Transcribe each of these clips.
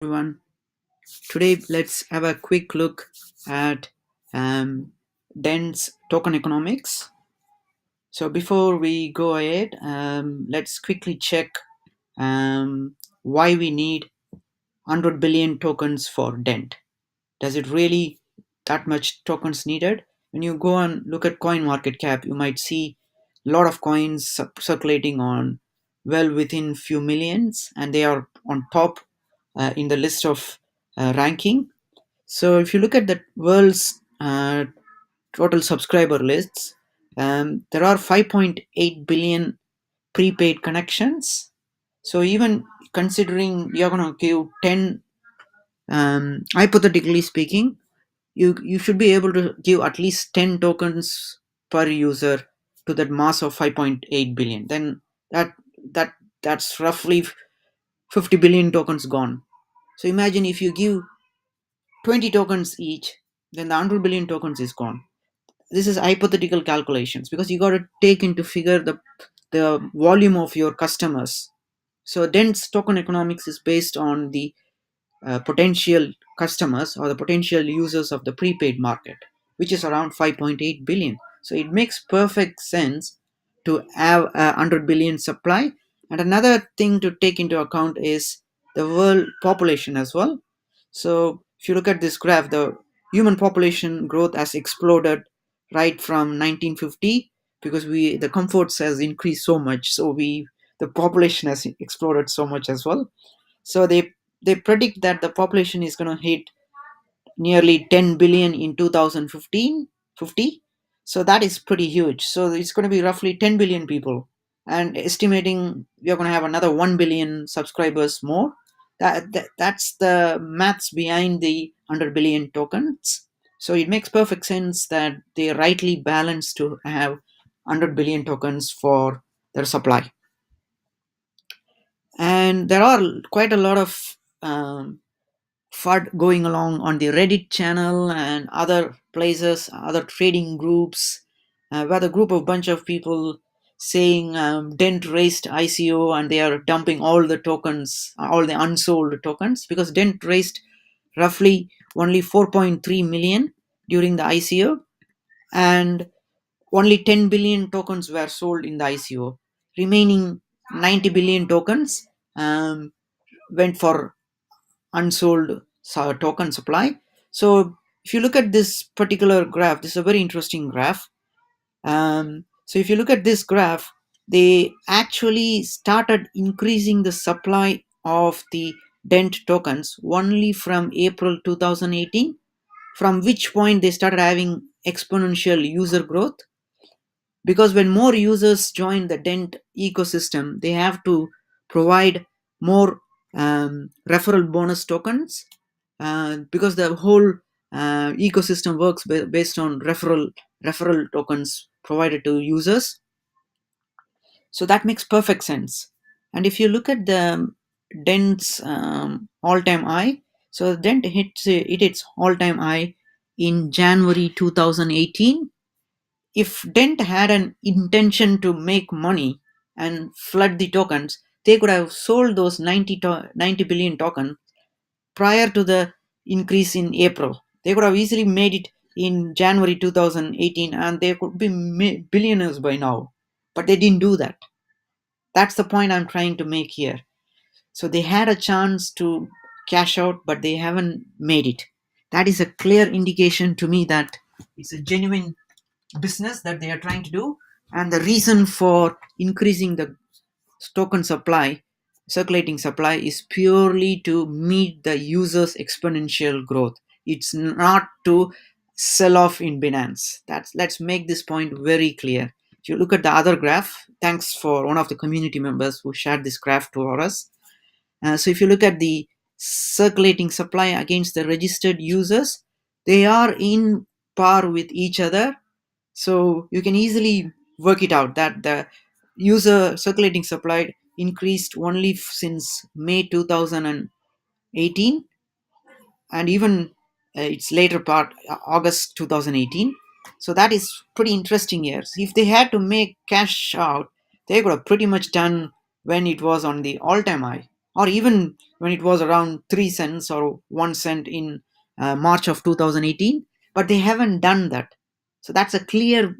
Everyone. Today, let's have a quick look at DENT's token economics. So, before we go ahead, let's quickly check why we need 100 billion tokens for DENT. Does it really that much tokens needed? When you go and look at coin market cap, you might see a lot of coins circulating on well within few millions, and they are on top in the list of ranking. So if you look at the world's total subscriber lists, there are 5.8 billion prepaid connections. So even considering you're going to give 10, hypothetically speaking, you should be able to give at least 10 tokens per user to that mass of 5.8 billion. Then that that that's roughly 50 billion tokens gone. So imagine if you give 20 tokens each, then the 100 billion tokens is gone. This is hypothetical calculations because you got to take into figure the volume of your customers. So dense token economics is based on the potential customers or the potential users of the prepaid market, which is around 5.8 billion. So it makes perfect sense to have a 100 billion supply. And another thing to take into account is the world population as well. So if you look at this graph, the human population growth has exploded right from 1950 because the comforts has increased so much. So the population has exploded so much as well. So they predict that the population is going to hit nearly 10 billion in 2015 50. So that is pretty huge. So it's going to be roughly 10 billion people, and estimating we are going to have another 1 billion subscribers more. That's the maths behind the 100 billion tokens. So it makes perfect sense that they rightly balance to have 100 billion tokens for their supply. And there are quite a lot of FUD going along on the Reddit channel and other places, other trading groups, where the group of bunch of people saying Dent raised ICO and they are dumping all the tokens, all the unsold tokens, because Dent raised roughly only 4.3 million during the ICO, and only 10 billion tokens were sold in the ICO. Remaining 90 billion tokens went for unsold token supply. So if you look at this particular graph, this is a very interesting graph. So if you look at this graph, they actually started increasing the supply of the dent tokens only from April 2018, from which point they started having exponential user growth, because when more users join the dent ecosystem, they have to provide more referral bonus tokens, because the whole ecosystem works based on referral tokens provided to users. So that makes perfect sense. And if you look at the dent's all-time high, so dent hit its all-time high in January 2018. If Dent had an intention to make money and flood the tokens, they could have sold those 90 billion tokens prior to the increase in April. They could have easily made it in January 2018 and they could be billionaires by now. But they didn't do that. That's the point I'm trying to make here. So they had a chance to cash out, but they haven't made it. That is a clear indication to me that it's a genuine business that they are trying to do, and the reason for increasing the token supply, circulating supply, is purely to meet the users exponential growth. It's not to sell off in Binance. That's Let's make this point very clear. If you look at the other graph, thanks for one of the community members who shared this graph to us. So if you look at the circulating supply against the registered users, they are in par with each other. So you can easily work it out that the user circulating supply increased only since May 2018, and even its later part, August 2018. So that is pretty interesting years. If they had to make cash out, they could have pretty much done when it was on the all-time high. or even when it was around 3 cents or 1 cent in March of 2018, but they haven't done that. So that's a clear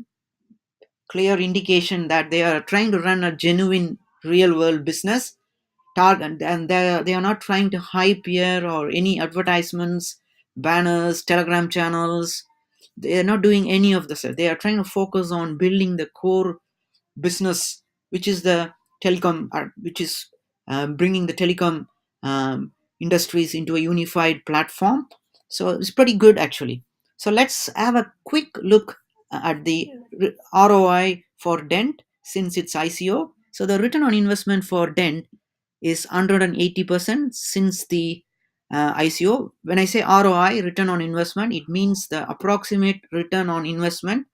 indication that they are trying to run a genuine real world business target, and they are not trying to hype here or any advertisements, banners, telegram channels. They are not doing any of this. They are trying to focus on building the core business, which is the telecom, which is bringing the telecom industries into a unified platform. So it's pretty good actually. So let's have a quick look at the ROI for Dent since its ICO. So the return on investment for Dent is 180% since the ICO. When I say ROI, return on investment, it means the approximate return on investment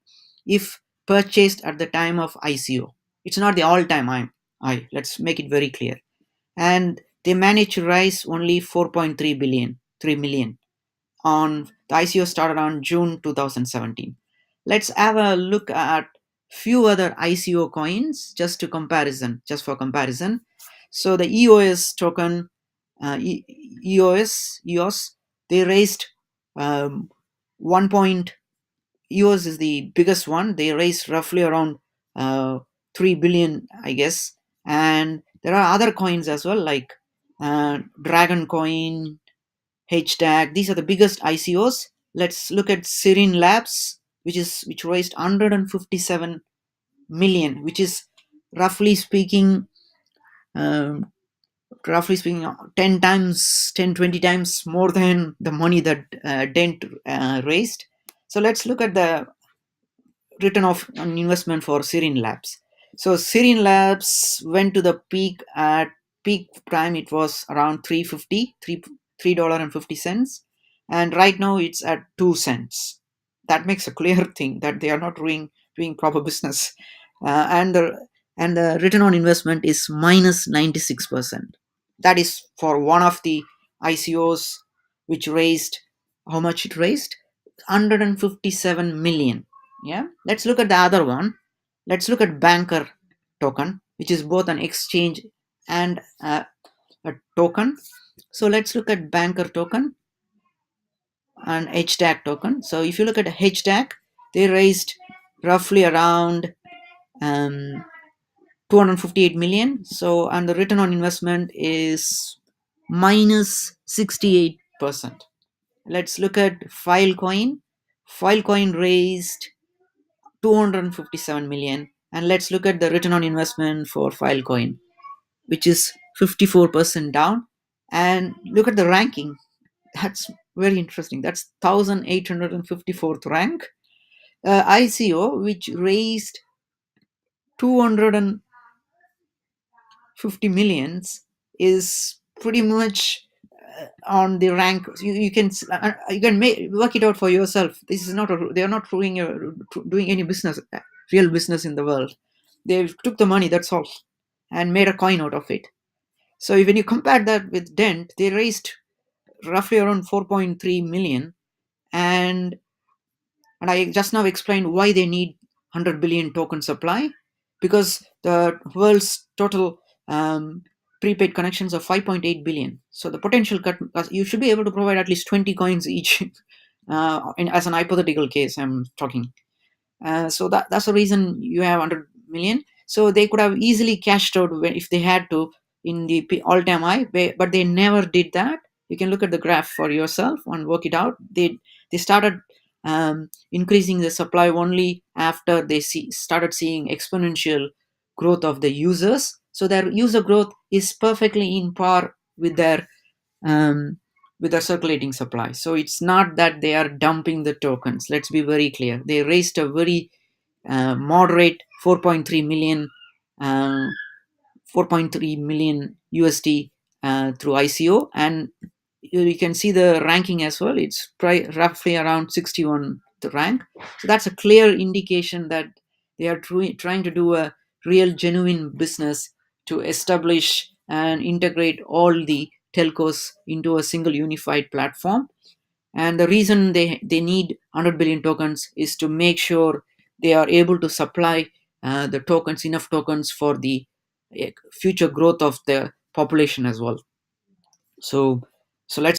if purchased at the time of ICO. It's not the all-time high. Let's make it very clear. And they managed to raise only 4.3 billion, 3 million on the ICO started on June 2017. Let's have a look at few other ICO coins just for comparison. So the EOS token, EOS, they raised um, 1. EOS is the biggest one. They raised roughly around 3 billion, I guess. And there are other coins as well, like Dragon Coin, Hashtag. These are the biggest ICOs. Let's look at Serene Labs, which raised 157 million, which is roughly speaking, um, 10 times, 10 20 times more than the money that Dent raised. So let's look at the return of an investment for Serene Labs. So Serene Labs went to the peak time. It was around 350, $3.50, and right now it's at 2 cents. That makes a clear thing that they are not doing proper business, and the return on investment is minus 96%. That is for one of the ICOs which raised how much it raised 157 million. Yeah, let's look at the other one. Let's look at Banker token, which is both an exchange and a token. So let's look at Banker token and HTAG token. So if you look at HTAG, they raised roughly around 258 million. So, and the return on investment is minus 68%. Let's look at Filecoin. Filecoin raised 257 million, and let's look at the return on investment for Filecoin, which is 54% down. And look at the ranking. That's very interesting. That's 1854th rank. ICO, which raised 250 millions, is pretty much on the rank. You can work it out for yourself. This is not they are not doing any business, real business in the world. They took the money, that's all, and made a coin out of it. So when you compare that with Dent, they raised roughly around 4.3 million, and I just now explained why they need 100 billion token supply, because the world's total prepaid connections are 5.8 billion. So the potential cut, you should be able to provide at least 20 coins each. As an hypothetical case, I'm talking. So that's the reason you have 100 million. So they could have easily cashed out if they had to in the all-time high, but they never did that. You can look at the graph for yourself and work it out. They started increasing the supply only after they started seeing exponential growth of the users. So their user growth is perfectly in par um, with the circulating supply. So it's not that they are dumping the tokens. Let's be very clear. They raised a very moderate 4.3 million, uh, 4.3 million USD through ICO, and you can see the ranking as well. It's roughly around 61 the rank. So that's a clear indication that they are trying to do a real genuine business to establish and integrate all the telcos into a single unified platform. And the reason they need 100 billion tokens is to make sure they are able to supply the tokens, enough tokens for the future growth of the population as well. So so let's